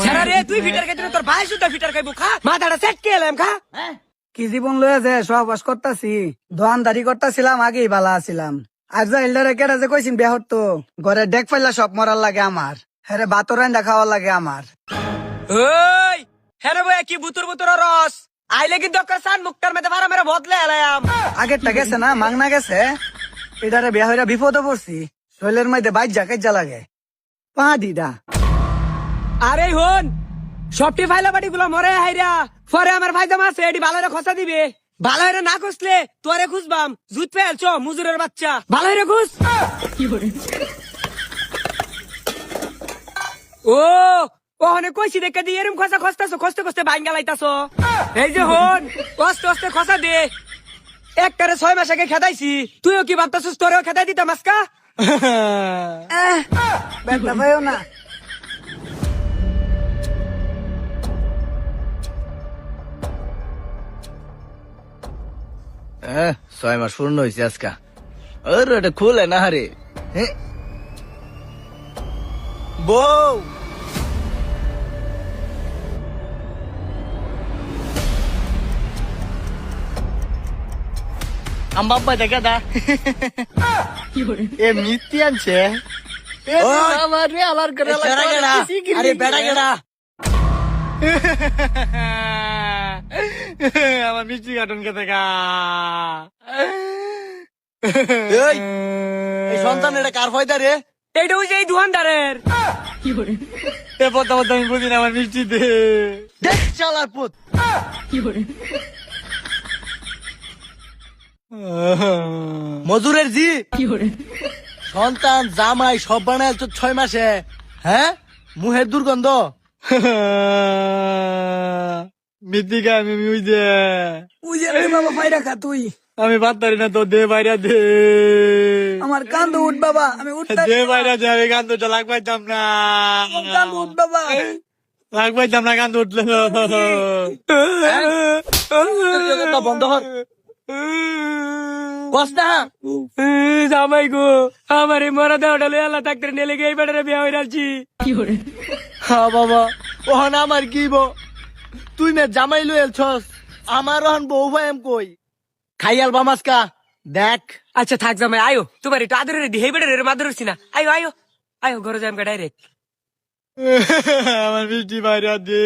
সারা রে তুই ফিটার খাইতে তোর ভাই শুদ্ধ ফিটার খাইবো খা মাথাটা সেট কে এলাম খা কি জীবন লয়ে যে সহবাস করতাছি দোয়ানদারি করতাছিলাম আগেই বালা আছিলাম আর যা এল্ডারে কেটে যে কইছিন বেহর তো ঘরে ডেক ফাইলা সব মরার লাগে আমার হ্যাঁ বাতর রান্দা খাওয়ার লাগে আমার ওই হ্যাঁ ভাই কি বুতুর বুতুর রস আইলে কিন্তু ওকে সান মুক্তার মেতে ভাড়া মেরে বদলে এলাম আগেরটা গেছে না মাংনা গেছে এটারে বিয়া হইরা বিপদে পড়ছি শৈলের মধ্যে বাইক জাকাইজা লাগে পা দিদা আরে হন সবটি ফাইলা বাড়ি গুলো মরে হাইরা পরে আমার ভাই জামা আছে এটি ভালো খসা দিবে ভালো হইরে না খুঁজলে তোরে খুঁজবাম জুত ফেলছ মুজুরের বাচ্চা ভালো হইরে খুঁজ ও ওখানে কইছি দেখে দিয়ে এরম খসা খসতাছো খসতে খসতে ভাঙ্গা লাইতাছো এই যে হন কষ্ট কষ্টে খসা দে একটারে 6 মাস আগে খেদাইছি তুইও কি ভাবতাছিস তোরেও খেদাই দিতাম আজকা ব্যাগটা পাইও না হ্যাঁ 6 মাস পূর্ণ হয়েছে আজকা ওর এটা খুলে না রে বউ আম্বাব্বা দেখা দা এ মিথ্যি আনছে আমার রে আলার করে আরে বেড়া গেড়া আমার মিষ্টি কার্টুন কে দেখা এই সন্তান এটা কার ফয়দা রে এইটা হচ্ছে এই দোকানদারের এ পদ্মা পদ্মা আমি বুঝি না আমার মিষ্টি দে দেখ চালার পুত মজুরের জি সন্তান জামাই সব বানায় 6 মাসে হ্যাঁ মুহের দুর্গন্ধ মিথিকা আমি বুঝে উজে বাবা পাই রাখা তুই আমি পারতারি না তো দে বাইরা দে আমার কান্দ উঠ বাবা আমি উঠতে দে বাইরা দে আমি কান তো লাগ পাইতাম না কান্দ উঠ বাবা লাগ পাইতাম না কান উঠলো বন্ধ কর কস্তা জামাই গো আমার এই মরা দেওয়াটা লই আল্লাহ থাকতে নেলে গিয়ে এই বেটারে বিয়া হয়ে রাখছি হ্যাঁ বাবা ওহন আমার কি বো তুই মে জামাই লই এলছস আমার ওহন বউ ভাই এম কই খাইয়াল বামাসকা দেখ আচ্ছা থাক জামাই আয়ো তোমার একটু আদরের দি হেই বেটারে মাদর হচ্ছি না আয়ো আয়ো আয়ো ঘরে যাই আমাকে ডাইরেক্ট আমার মিষ্টি বাইরা দে